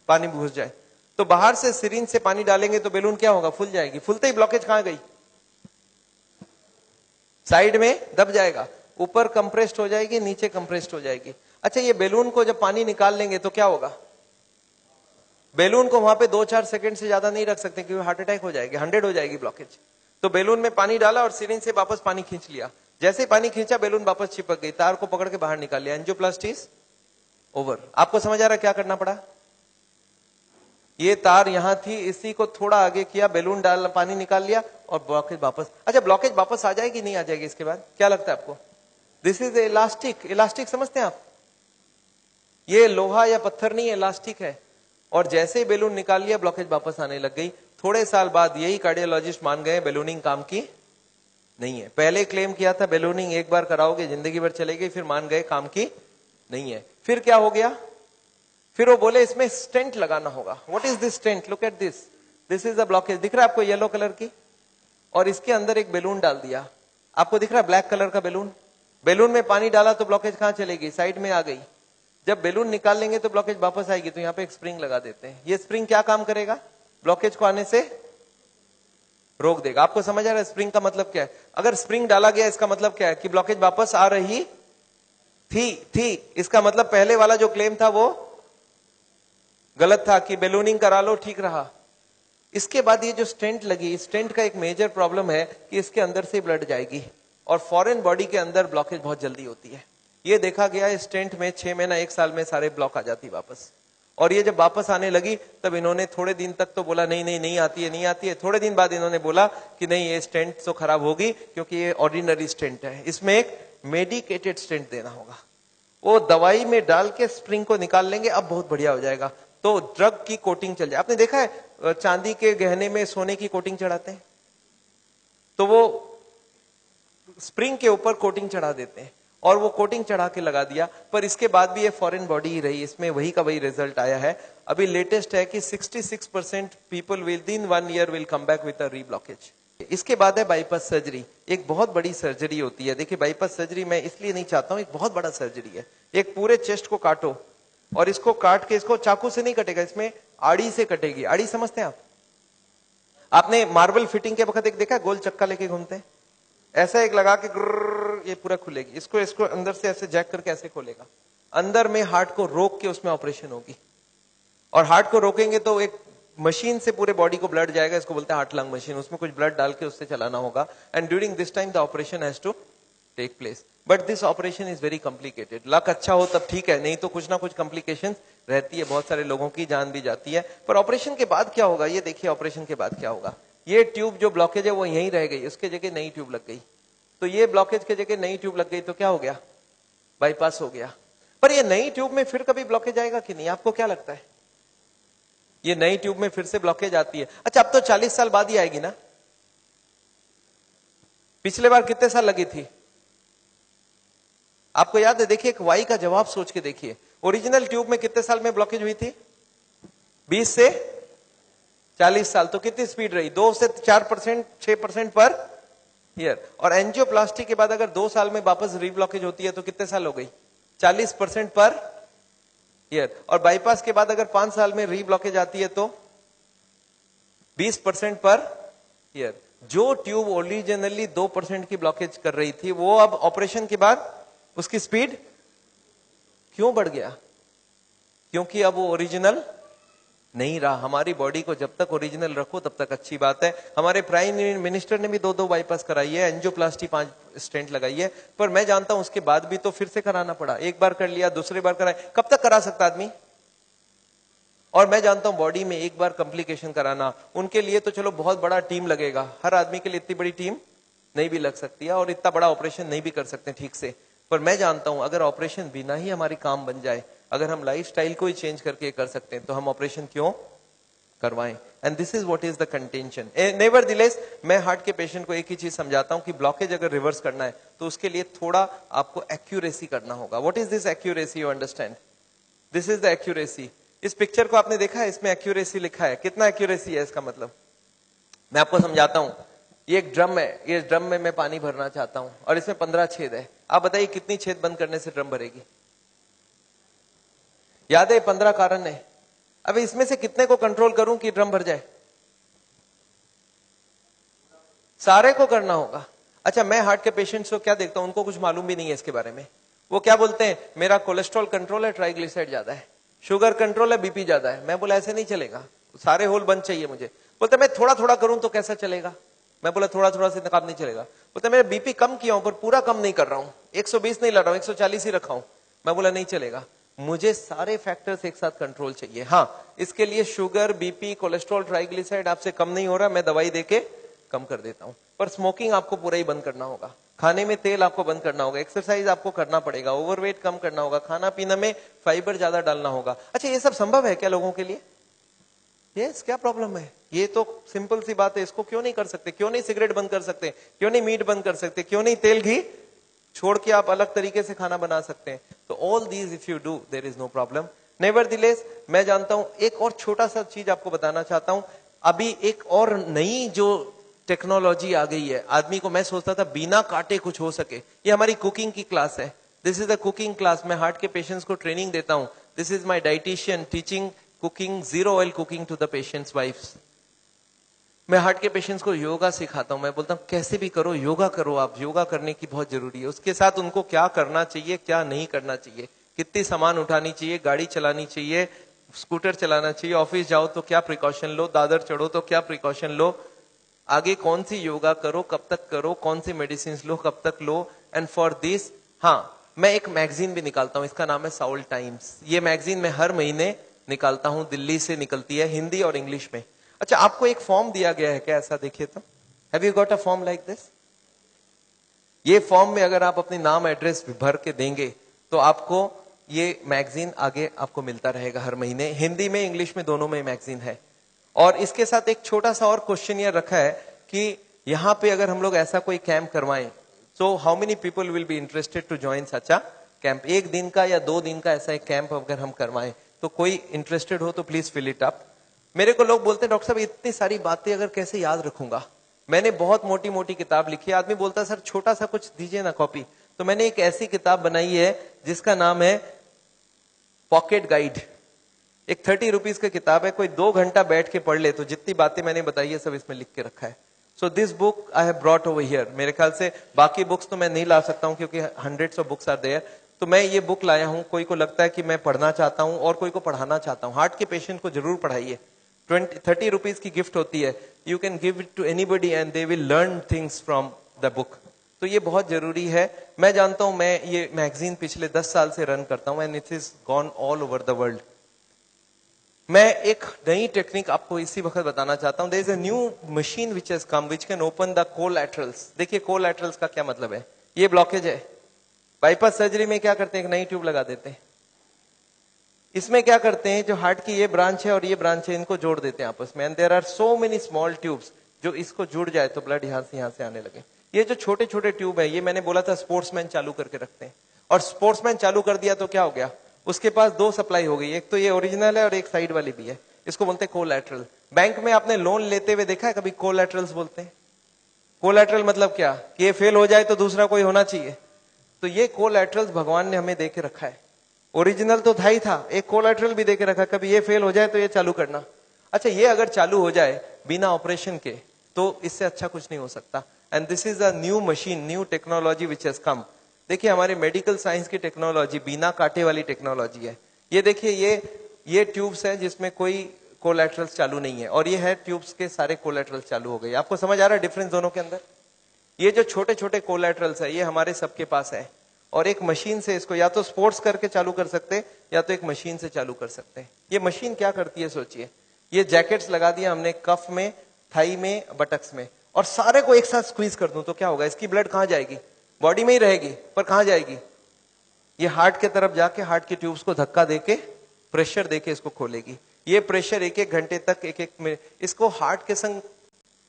पानी घुस जाए। तो बाहर से सिरिंज से पानी डालेंगे तो बेलून क्या होगा? फूल जाएगी। फूलते ही ब्लॉकेज कहां गई? साइड में दब जाएगा, ऊपर कंप्रेस्ड हो जाएगी, नीचे कंप्रेस्ड हो जाएगी। अच्छा, ये बेलून को जब पानी निकाल लेंगे तो क्या होगा? बेलून को वहां पे 2-4 सेकंड से ज्यादा नहीं रख सकते, क्योंकि हार्ट अटैक हो जाएगी, 100 हो जाएगी ब्लॉकेज। तो बेलून में पानी डाला और सिरिंज से वापस पानी खींच लिया। जैसे ही पानी खींचा, बेलून वापस चिपक गई, तार को पकड़ के बाहर निकाल लिया। Angioplasty is over. आपको समझ आ रहा है क्या करना पड़ा? ये तार यहां थी, इसी को थोड़ा आगे किया, बेलून डाल, पानी निकाल लिया और ब्लॉकेज वापस। अच्छा, ब्लॉकेज वापस आ जाएगी नहीं आ जाएगी इसके बाद? क्या लगता है आपको? This is elastic. इलास्टिक समझते हैं आप? ये लोहा या पत्थर नहीं, इलास्टिक है। और जैसे ही बेलून निकाल लिया, ब्लॉकेज वापस आने लग गई। थोड़े साल बाद यही कार्डियोलॉजिस्ट मान गए बेलूनिंग काम की नहीं है। पहले क्लेम किया था बेलूनिंग एक बार कराओगे जिंदगी भर चलेगी, फिर मान गए काम की नहीं है। फिर क्या हो गया? फिर वो बोले इसमें स्टेंट लगाना होगा। What is this stent? Look at this, this is a blockage. दिख रहा है आपको येलो कलर की? और इसके अंदर एक बेलून डाल दिया। आपको दिख रहा है ब्लैक कलर का बेलून? बेलून में पानी डाला तो ब्लॉकेज कहां चलेगी? साइड में आ गई। जब बेलून निकाल लेंगे तो ब्लॉकेज वापस आएगी। तो यहाँ पे एक स्प्रिंग लगा देते हैं। ये स्प्रिंग क्या काम करेगा? ब्लॉकेज को आने से रोक देगा। आपको समझ आ रहा है स्प्रिंग का मतलब क्या है? अगर स्प्रिंग डाला गया, इसका मतलब क्या है? कि ब्लॉकेज वापस आ रही थी। इसका मतलब पहले वाला जो क्लेम था वो गलत था, कि बेलूनिंग करा लो ठीक रहा। इसके बाद ये जो स्टेंट लगी, स्टेंट का एक मेजर प्रॉब्लम है कि इसके अंदर से ब्लड जाएगी। और फॉरेन बॉडी के अंदर ब्लॉकेज बहुत जल्दी होती है। ये देखा गया है स्टेंट में 6 महीना 1 साल में सारे ब्लॉक आ जाती वापस। और ये जब वापस आने लगी तब इन्होंने थोड़े दिन तक तो बोला नहीं नहीं नहीं आती है नहीं आती है। थोड़े दिन बाद इन्होंने बोला कि नहीं ये स्टेंट तो खराब होगी क्योंकि ये ऑर्डिनरी स्टेंट है, इसमें एक मेडिकेटेड स्टेंट देना होगा। वो दवाई में डाल के स्प्रिंग को निकाल लेंगे, अब बहुत बढ़िया हो जाएगा। तो ड्रग की कोटिंग चल जाए। आपने देखा है चांदी के गहने में सोने की कोटिंग चढ़ाते हैं, तो वो स्प्रिंग के ऊपर कोटिंग चढ़ा देते हैं और वो कोटिंग चढ़ा के लगा दिया, पर इसके बाद भी ये फॉरेन बॉडी ही रही, इसमें वही का वही रिजल्ट आया है। अभी लेटेस्ट है कि 66% people with in 1 year will come back with a reblockage. इसके बाद है बाईपास सर्जरी। एक बहुत बड़ी सर्जरी होती है। देखिए बाईपास सर्जरी मैं इसलिए नहीं चाहता हूं, एक बहुत बड़ा सर्जरी है। एक पूरे चेस्ट को काटो और इसको काट के, इसको चाकू से नहीं कटेगा, इसमें आड़ी से कटेगी। आड़ी समझते हैं आप? आपने मार्बल फिटिंग के वक्त एक देखा गोल चक्का लेके घूमते हैं, ऐसा एक लगा के ये पूरा खुलेगी। इसको अंदर से ऐसे जैक करके ऐसे खोलेगा, अंदर में हार्ट को रोक के उसमें ऑपरेशन होगी। और हार्ट को रोकेंगे तो एक मशीन से पूरे बॉडी को ब्लड जाएगा, इसको बोलते हैं हार्ट लंग मशीन। उसमें कुछ ब्लड डाल के उससे चलाना होगा and during this time the operation has to take place. But this operation is very complicated. Luck अच्छा हो तब ठीक है, नहीं तो कुछ ना कुछ कॉम्प्लिकेशन रहती है, बहुत सारे लोगों की जान भी जाती है। पर ऑपरेशन के बाद क्या होगा ये देखिए, ऑपरेशन के बाद क्या होगा। ये ट्यूब जो ब्लॉकेज है वो यहीं रह गई, उसके जगह नई ट्यूब लग गई। तो ये ब्लॉकेज के जगह नई ट्यूब लग गई तो क्या हो गया, बाईपास हो गया। पर ये नई ट्यूब में फिर कभी ब्लॉकेज आएगा कि नहीं, आपको क्या लगता है? ये नई ट्यूब में फिर से ब्लॉकेज आती है। अच्छा अब तो 40 साल बाद ही आएगी ना, पिछले बार कितने साल लगी थी आपको याद है? देखिए एक वाई का जवाब सोच के देखिए, ओरिजिनल ट्यूब में कितने साल में ब्लॉकेज हुई थी? 20 से 40 साल। तो कितनी स्पीड रही? 2 से 4%, 6% पर ईयर। और एंजियोप्लास्टी के बाद अगर 2 साल में वापस रीब्लॉकेज होती है तो कितने साल हो गई? 40% पर ईयर। और बाईपास के बाद अगर 5 साल में रीब्लॉकेज आती है तो 20% पर ईयर। जो ट्यूब ओरिजिनली 2% की ब्लॉकेज कर रही थी वो अब ऑपरेशन के बाद उसकी स्पीड क्यों बढ़ गया? क्योंकि अब वो ओरिजिनल नहीं रहा। हमारी बॉडी को जब तक ओरिजिनल रखो तब तक अच्छी बात है। हमारे प्राइम मिनिस्टर ने भी 2 बाईपास कराई है, एंजियोप्लास्टी 5 स्टेंट लगाई है। पर मैं जानता हूं उसके बाद भी तो फिर से कराना पड़ा। एक बार कर लिया, दूसरी बार कराए, कब तक करा सकता आदमी? और मैं जानता हूं बॉडी में एक बार कॉम्प्लिकेशन कराना, उनके लिए तो चलो बहुत बड़ा टीम लगेगा। हर आदमी के लिए इतनी बड़ी टीम नहीं भी लग सकती है और इतना बड़ा ऑपरेशन नहीं भी कर सकते ठीक से। पर मैं जानता हूं अगर ऑपरेशन बिना ही हमारी काम बन जाए, अगर हम लाइफस्टाइल को ही चेंज करके कर सकते हैं तो हम ऑपरेशन क्यों करवाएं? And this is what is the contention. Nevertheless मैं हार्ट के पेशेंट को एक ही चीज समझाता हूं कि ब्लॉकेज अगर रिवर्स करना है तो उसके लिए थोड़ा आपको एक्यूरेसी करना होगा। What is this accuracy? You understand? This is the accuracy. इस पिक्चर को आपने देखा है, इसमें एक्यूरेसी लिखा है। कितना एक्यूरेसी है इसका मतलब? मैं आपको समझाता हूं। ये एक ड्रम है, ये ड्रम में मैं पानी भरना चाहता हूं और इसमें 15 छेद है। आप बताइए कितनी छेद बंद करने से ड्रम भरेगी? याद है 15 कारण है। अब इसमें से कितने को कंट्रोल करूं कि ड्रम भर जाए? सारे को करना होगा। अच्छा मैं हार्ट के पेशेंट्स को क्या देखता हूं, उनको कुछ मालूम भी नहीं है इसके बारे में। वो क्या बोलते हैं, मेरा कोलेस्ट्रॉल कंट्रोल है, ट्राइग्लिसराइड ज्यादा है, शुगर कंट्रोल है, बीपी ज्यादा है। मैं बोला ऐसे नहीं चलेगा, सारे होल बंद चाहिए मुझे। बोलते मैं थोड़ा थोड़ा करूं तो कैसा चलेगा? मैं बोला थोड़ा थोड़ा से काम नहीं चलेगा। बोलते मेरा बीपी कम किया हूं पर पूरा कम नहीं कर रहा हूं, 120 नहीं ला रहा हूं, 140 ही रखा हूं। मैं बोला नहीं चलेगा, मुझे सारे फैक्टर्स एक साथ कंट्रोल चाहिए। हाँ इसके लिए शुगर, बीपी, कोलेस्ट्रॉल, ट्राइग्लिसराइड आपसे कम नहीं हो रहा, मैं दवाई देके कम कर देता हूं। पर स्मोकिंग आपको पूरा ही बंद करना होगा, खाने में तेल आपको बंद करना होगा, एक्सरसाइज आपको करना पड़ेगा, ओवरवेट कम करना होगा, खाना पीना में फाइबर ज्यादा डालना होगा। अच्छा ये सब संभव है क्या लोगों के लिए? यस, क्या प्रॉब्लम है? ये तो सिंपल सी बात है, इसको क्यों नहीं कर सकते? क्यों नहीं सिगरेट बंद कर सकते? क्यों नहीं मीट बंद कर सकते? क्यों नहीं तेल घी छोड़ के आप अलग तरीके से खाना बना सकते हैं? तो all these if you do there is no problem. Nevertheless मैं जानता हूं, एक और छोटा सा चीज आपको बताना चाहता हूं। अभी एक और नई जो टेक्नोलॉजी आ गई है, आदमी को मैं सोचता था बिना काटे कुछ हो सके। ये हमारी कुकिंग की क्लास है, this is the cooking class. मैं हार्ट के पेशेंट्स को ट्रेनिंग देता हूं। This is my dietitian teaching cooking, 0 oil cooking to the patients wifes. मैं हार्ट के पेशेंट्स को योगा सिखाता हूं। मैं बोलता हूं कैसे भी करो, योगा करो आप, योगा करने की बहुत जरूरी है। उसके साथ उनको क्या करना चाहिए, क्या नहीं करना चाहिए, कितनी सामान उठानी चाहिए, गाड़ी चलानी चाहिए, स्कूटर चलाना चाहिए, ऑफिस जाओ तो क्या प्रिकॉशन लो, दादर चढ़ो तो क्या प्रिकॉशन लो। आगे कौन सी योगा करो, कब तक करो, कौन सी मेडिसिन लो, कब तक लो, एंड फॉर दिस हाँ मैं एक मैगजीन भी निकालता हूं, इसका नाम है साउल टाइम्स। ये मैगजीन मैं हर महीने निकालता हूं, दिल्ली से निकलती है, हिंदी और इंग्लिश में। अच्छा, आपको एक फॉर्म दिया गया है क्या? ऐसा देखिए तो, have you got a form like this? ये फॉर्म में अगर आप अपनी नाम एड्रेस भर के देंगे तो आपको ये मैगजीन आगे आपको मिलता रहेगा हर महीने, हिंदी में इंग्लिश में दोनों में मैगजीन है। और इसके साथ एक छोटा सा और क्वेश्चन ये रखा है कि यहाँ पे अगर हम लोग ऐसा कोई कैंप करवाएं, so how many people will be interested to join such a camp? 1 दिन का या 2 दिन का ऐसा एक कैंप अगर हम करवाएं तो कोई इंटरेस्टेड हो तो प्लीज फिल इट अप। मेरे को लोग बोलते हैं डॉक्टर साहब इतनी सारी बातें अगर कैसे याद रखूंगा, मैंने बहुत मोटी मोटी किताब लिखी है। आदमी बोलता है सर छोटा सा कुछ दीजिए ना कॉपी, तो मैंने एक ऐसी किताब बनाई है जिसका नाम है पॉकेट गाइड। एक 30 रुपीज की किताब है, कोई 2 घंटा बैठ के पढ़ ले तो जितनी बातें मैंने बताई है सब इसमें लिख के रखा है। So this book I have brought over here. मेरे ख्याल से बाकी बुक्स तो मैं नहीं ला सकता हूं क्योंकि hundreds of books are there, तो मैं ये बुक लाया हूं। कोई को लगता है कि मैं पढ़ना चाहता हूं और कोई को पढ़ाना चाहता हूं, हार्ट के पेशेंट को जरूर पढ़ाइए। 30 रुपीज की गिफ्ट होती है, you can give it to anybody and they will learn things from the book. तो ये बहुत जरूरी है। मैं जानता हूं, मैं ये मैगजीन पिछले 10 साल से रन करता हूं and it is gone all over the world. मैं एक नई टेक्निक आपको इसी वक्त बताना चाहता हूं। There is a new machine which has come which can open the collaterals. देखिए कोलैटरल्स का क्या मतलब है, ये ब्लॉकेज है। बाईपास सर्जरी में क्या करते हैं, एक नई ट्यूब लगा देते हैं। इसमें क्या करते हैं, जो हार्ट की ये ब्रांच है और ये ब्रांच है, इनको जोड़ देते हैं आपस में, and there are so many small tubes, जो इसको जुड़ जाए तो ब्लड यहां से आने लगे। ये जो छोटे छोटे ट्यूब है, ये मैंने बोला था स्पोर्ट्समैन चालू करके रखते हैं, और स्पोर्ट्समैन चालू कर दिया तो क्या हो गया, उसके पास 2 सप्लाई हो गई, एक तो ये ओरिजिनल है और एक साइड वाली भी है। इसको बोलते हैं कोलैटरल। बैंक में आपने लोन लेते हुए देखा है कभी? कोलैटरल्स बोलते हैं। कोलैटरल मतलब क्या, कि ये फेल हो जाए तो दूसरा कोई होना चाहिए। तो ये कोलैटरल्स भगवान ने हमें देके रखा है। ओरिजिनल तो था ही था, एक कोलैटरल भी देके रखा, कभी ये फेल हो जाए तो ये चालू करना। अच्छा, ये अगर चालू हो जाए बिना ऑपरेशन के तो इससे अच्छा कुछ नहीं हो सकता। And this is a new machine, new technology which has कम। देखिए हमारे मेडिकल साइंस की टेक्नोलॉजी बिना कांटे वाली टेक्नोलॉजी है। ये देखिए ये ट्यूब्स है जिसमें कोई कोलैटरल्स चालू नहीं है, और ये है ट्यूब्स के सारे कोलैटरल्स चालू हो गए। आपको समझ आ रहा है डिफरेंस दोनों के अंदर? ये जो छोटे छोटे कोलैटरल्स है ये हमारे सबके पास है, और एक मशीन से इसको या तो स्पोर्ट्स करके चालू कर सकते हैं या तो एक मशीन से चालू कर सकते हैं। ये मशीन क्या करती है सोचिए, ये जैकेट्स लगा दिया हमने कफ में, थाई में, बटक्स में, और सारे को एक साथ स्क्वीज कर दूं तो क्या होगा, इसकी ब्लड कहां जाएगी, बॉडी में ही रहेगी, पर कहां जाएगी, ये हार्ट के तरफ जाके हार्ट की ट्यूब्स को धक्का देके प्रेशर देके इसको खोलेगी। ये प्रेशर 1-1 घंटे तक, 1-1 मिनट, इसको हार्ट के संग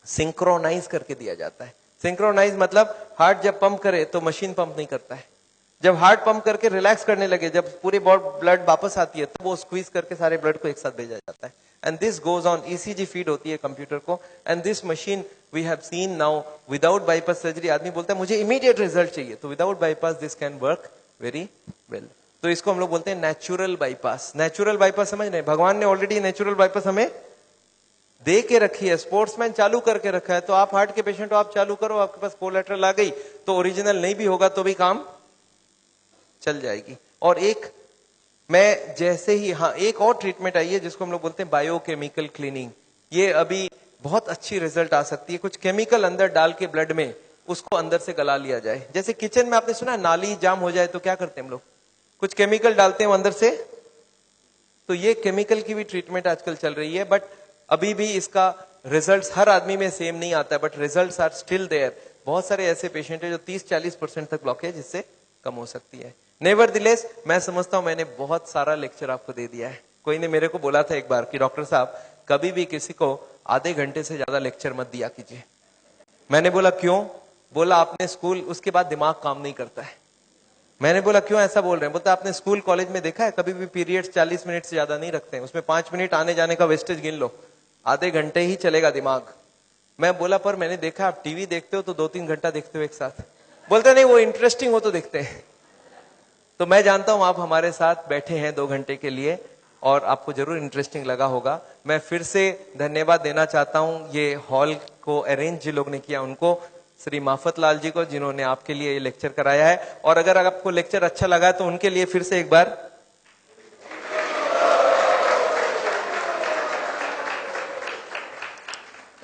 सिंक्रोनाइज करके दिया जाता है। सिंक्रोनाइज मतलब हार्ट जब पंप करे तो मशीन पंप नहीं करता है, जब हार्ट पंप करके रिलैक्स करने लगे, जब पूरी ब्लड वापस आती है तो वो स्क्वीज करके सारे ब्लड को एक साथ भेजा जाता है। And this goes on, ECG feed होती है कंप्यूटर को, and this machine we have seen now without bypass surgery. आदमी बोलता है मुझे इमीडिएट रिजल्ट चाहिए, तो without bypass this can work very well. तो इसको हम लोग बोलते हैं नेचुरल बाईपास। नेचुरल बाईपास समझ रहे हैं, भगवान ने ऑलरेडी नेचुरल बाईपास हमें दे के रखी है, स्पोर्ट्समैन चालू करके रखा है। तो आप हार्ट के पेशेंट हो, आप चालू करो, आपके पास कोलैटरल आ गई तो ओरिजिनल नहीं भी होगा तो भी काम चल जाएगी। और एक मैं जैसे ही, हाँ एक और ट्रीटमेंट आई है जिसको हम लोग बोलते हैं बायोकेमिकल क्लीनिंग। ये अभी बहुत अच्छी रिजल्ट आ सकती है। कुछ केमिकल अंदर डाल के ब्लड में उसको अंदर से गला लिया जाए। जैसे किचन में आपने सुना नाली जाम हो जाए तो क्या करते हैं हम लोग, कुछ केमिकल डालते हैं अंदर से, तो ये केमिकल की भी ट्रीटमेंट आजकल चल रही है। बट अभी भी इसका रिजल्ट्स हर आदमी में सेम नहीं आता है, but results are still there. बहुत सारे ऐसे पेशेंट है जो 30-40% तक ब्लॉकेज इससे कम हो सकती है। नेवरदिलेस मैं समझता हूं मैंने बहुत सारा लेक्चर आपको दे दिया है। कोई ने मेरे को बोला था एक बार कि डॉक्टर साहब कभी भी किसी को आधे घंटे से ज्यादा लेक्चर मत दिया कीजिए। मैंने बोला क्यों? बोला आपने स्कूल, उसके बाद दिमाग काम नहीं करता है। मैंने बोला क्यों ऐसा बोल रहे हैं? बोलता आपने स्कूल कॉलेज में देखा है कभी भी पीरियड्स 40 मिनट से ज्यादा नहीं रखते हैं, उसमें 5 मिनट आने जाने का वेस्टेज गिन लो, आधे घंटे ही चलेगा दिमाग। मैं बोला पर मैंने देखा आप टीवी देखते हो तो 2-3 घंटा देखते हो एक साथ। बोलते नहीं वो इंटरेस्टिंग हो तो देखते हैं। तो मैं जानता हूं आप हमारे साथ बैठे हैं 2 घंटे के लिए और आपको जरूर इंटरेस्टिंग लगा होगा। मैं फिर से धन्यवाद देना चाहता हूं ये हॉल को अरेंज जिन लोग ने किया उनको, श्री माफत लाल जी को जिन्होंने आपके लिए ये लेक्चर कराया है। और अगर आपको लेक्चर अच्छा लगा तो उनके लिए फिर से एक बार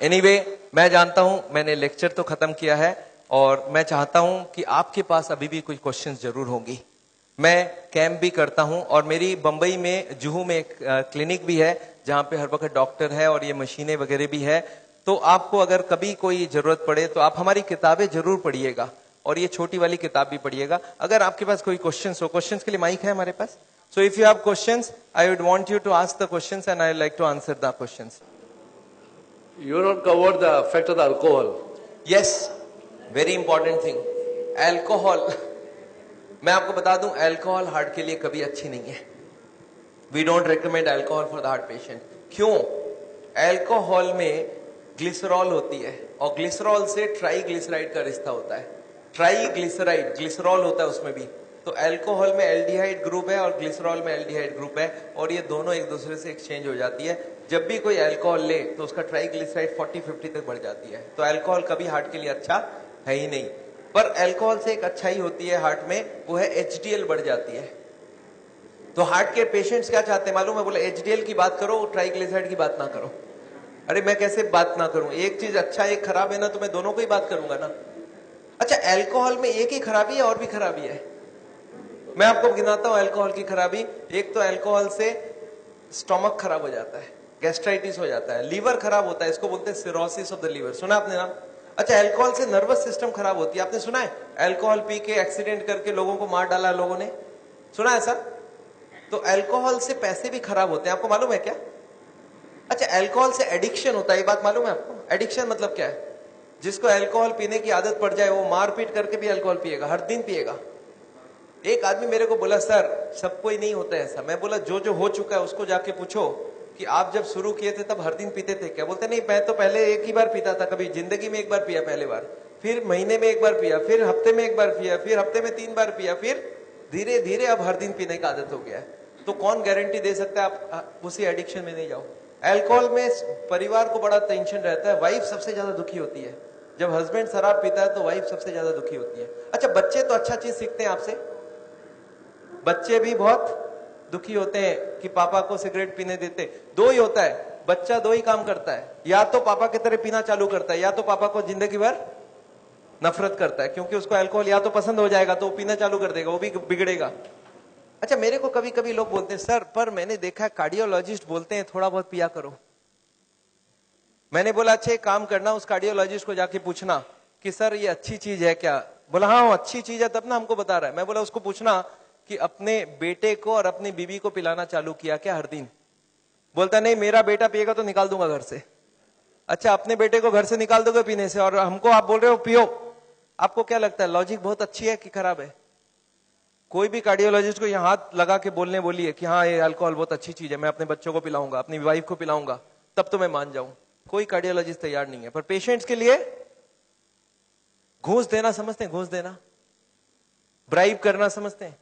एनीवे मैं जानता हूं मैंने लेक्चर तो खत्म किया है और मैं चाहता हूं कि आपके पास अभी भी कुछ क्वेश्चंस जरूर होंगी। मैं कैंप भी करता हूं और मेरी बंबई में जुहू में एक क्लिनिक भी है जहां पे हर वक्त डॉक्टर है और ये मशीनें वगैरह भी है। तो आपको अगर कभी कोई जरूरत पड़े तो आप हमारी किताबें जरूर पढ़िएगा और ये छोटी वाली किताब भी पढ़िएगा। अगर आपके पास कोई क्वेश्चंस हो, क्वेश्चंस के लिए माइक है हमारे पास। So if you have questions I would want you to ask the questions and I would like to answer the questions. You don't cover the effect of the alcohol. Yes, very important thing. Alcohol. मैं आपको बता दूं alcohol heart के लिए कभी अच्छी नहीं है। We don't recommend alcohol for the heart patient. क्यों? अल्कोहल में ग्लिसरॉल होती है और ग्लिसरॉल से ट्राईग्लिसराइड का रिश्ता होता है। ट्राईग्लिसराइड ग्लिसरॉल होता है उसमें भी। तो अल्कोहल में एल्डिहाइड ग्रुप है और ग्लिसरॉल में एल्डिहाइड ग्रुप है और ये दोनों एक दूसरे से एक्सचेंज हो जाती है। जब भी कोई अल्कोहल ले तो उसका ट्राईग्लिसराइड 40-50 तक बढ़ जाती है। तो अल्कोहल कभी हार्ट के लिए अच्छा है ही नहीं। पर अल्कोहल से एक अच्छाई होती है हार्ट में, वो है HDL बढ़ जाती है। तो हार्ट के पेशेंट्स क्या चाहते हैं मालूम है? बोले HDL की बात करो, ट्राईग्लिसराइड की बात ना करो। अरे मैं कैसे बात ना करूं? एक चीज अच्छा एक खराब है ना, तो मैं दोनों को ही बात करूंगा ना। अच्छा, अल्कोहल में एक ही खराबी है और भी खराबी है। मैं आपको गिनाता हूं अल्कोहल की खराबी। एक तो अल्कोहल से स्टोमक खराब हो जाता है, गैस्ट्राइटिस हो जाता है, लीवर खराब होता है, इसको बोलते हैं सिरोसिस ऑफ द लीवर। सुना आपने नाम? अच्छा, अल्कोहल से नर्वस सिस्टम खराब होती है। आपने सुना है अल्कोहल पी के एक्सीडेंट करके लोगों को मार डाला लोगों ने? सुना है सर? तो अल्कोहल से पैसे भी खराब होते हैं, आपको मालूम है क्या? अच्छा, अल्कोहल से एडिक्शन होता है, ये बात मालूम है आपको? एडिक्शन मतलब क्या है? जिसको अल्कोहल पीने की आदत पड़ जाए वो मारपीट करके भी अल्कोहल पिएगा, हर दिन पिएगा। एक आदमी मेरे को बोला सर सबको ही नहीं होता है ऐसा। मैं बोला जो जो हो चुका है उसको जाके पूछो कि आप जब शुरू किए थे तब हर दिन पीते थे क्या? बोलते नहीं, मैं तो पहले एक ही बार पीता था, कभी जिंदगी में एक बार पिया पहले बार, फिर महीने में एक बार पिया, फिर हफ्ते में एक बार पिया, फिर हफ्ते में 3 बार पिया, फिर धीरे धीरे अब हर दिन पीने का आदत हो गया है। तो कौन गारंटी दे सकता है आप उसी एडिक्शन में नहीं जाओ? अल्कोहल में परिवार को बड़ा टेंशन रहता है, वाइफ सबसे ज्यादा दुखी होती है। जब हस्बैंड शराब पीता है तो वाइफ सबसे ज्यादा दुखी होती है। अच्छा, बच्चे तो अच्छा चीज सीखते हैं आपसे, बच्चे भी बहुत दुखी होते हैं कि पापा को सिगरेट पीने देते। दो ही होता है, बच्चा दो ही काम करता है, या तो पापा की तरह पीना चालू करता है या तो पापा को जिंदगी भर नफरत करता है, क्योंकि उसको अल्कोहल या तो पसंद हो जाएगा तो वो पीना चालू कर देगा, वो भी बिगड़ेगा। अच्छा, मेरे को कभी कभी लोग बोलते हैं सर पर मैंने देखा है कार्डियोलॉजिस्ट बोलते हैं थोड़ा बहुत पिया करो। मैंने बोला अच्छा एक काम करना, उस कार्डियोलॉजिस्ट को जाके पूछना कि सर ये अच्छी चीज है क्या? बोला हाँ अच्छी चीज है तब ना हमको बता रहा है। मैं बोला उसको पूछना कि अपने बेटे को और अपनी बीवी को पिलाना चालू किया क्या हर दिन? बोलता नहीं, मेरा बेटा पिएगा तो निकाल दूंगा घर से। अच्छा, अपने बेटे को घर से निकाल दोगे पीने से और हमको आप बोल रहे हो पियो? आपको क्या लगता है लॉजिक बहुत अच्छी है कि खराब है? कोई भी कार्डियोलॉजिस्ट को यहाँ हाथ लगा के बोलने बोलिए कि हाँ ये अल्कोहल बहुत अच्छी चीज है, मैं अपने बच्चों को पिलाऊंगा, अपनी वाइफ को पिलाऊंगा, तब तो मैं मान जाऊं। कोई कार्डियोलॉजिस्ट तैयार नहीं है। पर पेशेंट्स के लिए घूस देना समझते हैं? घूस देना, ब्राइब करना समझते हैं?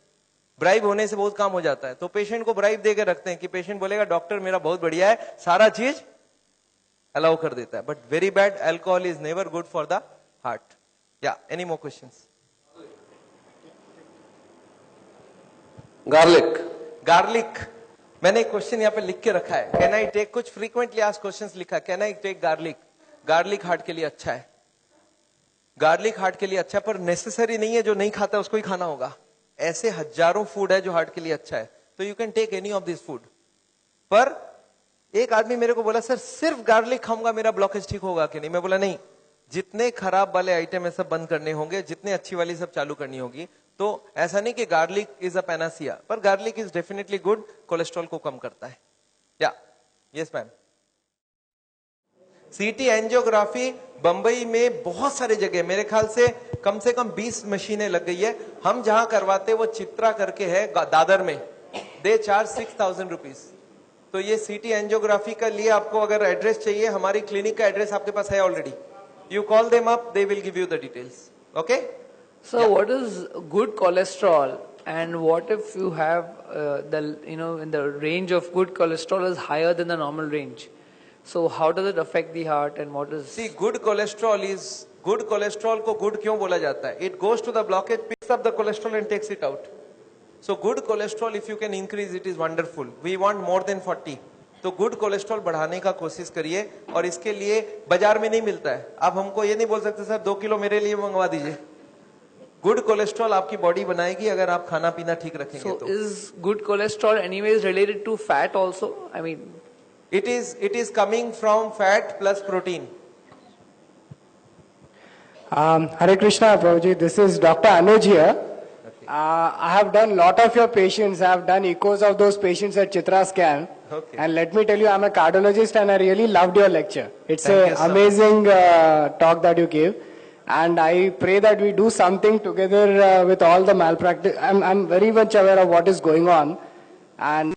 ब्राइब होने से बहुत काम हो जाता है। तो पेशेंट को ब्राइब देकर रखते हैं कि पेशेंट बोलेगा डॉक्टर मेरा बहुत बढ़िया है, सारा चीज अलाउ कर देता है। But very bad, alcohol is never good for the heart. या any more questions? Garlic. Garlic, मैंने एक क्वेश्चन यहाँ पे लिख के रखा है, कैन आई टेक? कुछ फ्रीक्वेंटली आस्क्ड क्वेश्चंस लिखा, can I take garlic? Garlic heart के लिए अच्छा है, गार्लिक हार्ट के लिए अच्छा, पर नेसेसरी नहीं है जो नहीं खाता उसको ही खाना होगा। ऐसे हजारों फूड है जो हार्ट के लिए अच्छा है, तो you can take any of this food. पर एक आदमी मेरे को बोला सर सिर्फ गार्लिक खाऊंगा मेरा ब्लॉकेज ठीक होगा कि नहीं? मैं बोला नहीं, जितने खराब वाले आइटम है सब बंद करने होंगे, जितने अच्छी वाली सब चालू करनी होगी। तो ऐसा नहीं कि गार्लिक इज अ पैनासिया, पर garlic is definitely good, cholesterol को कम करता है। या yes ma'am. CT angiography Bombay में बहुत सारे जगह, मेरे ख्याल से कम 20 मशीनें लग गई है। हम जहां करवाते वो चित्रा करके है दादर में, दे चार्ज 6000 रुपीज। तो ये सीटी एंजियोग्राफी का लिए आपको अगर एड्रेस चाहिए, हमारी क्लिनिक का एड्रेस आपके पास है already. You call them up, they will give you the details. Okay So what is good cholesterol, and what if you have in the range of good cholesterol is higher than the normal range? So how does it affect the heart, and what is? See, good cholesterol is good. cholesterol को good क्यों बोला जाता है? It goes to the blockage, picks up the cholesterol and takes it out. So good cholesterol if you can increase it is wonderful. We want more than 40. तो good cholesterol बढ़ाने का कोशिश करिए, और इसके लिए बाजार में नहीं मिलता है। आप हमको ये नहीं बोल सकते सर 2 किलो मेरे लिए मंगवा दीजिए। गुड कोलेस्ट्रॉल आपकी बॉडी बनाएगी अगर आप खाना पीना ठीक रखेंगे। So तो is good cholesterol anyways related to fat also? I mean, it is coming from fat plus protein. Hare Krishna, Prabhuji. This is Dr. Anuj here. I have done lot of your patients. I have done echoes of those patients at Chitra Scan. Okay. And let me tell you, I'm a cardiologist and I really loved your lecture. It's Thank you, an sir. amazing talk that you gave. And I pray that we do something together with all the malpractice. I'm very much aware of what is going on. And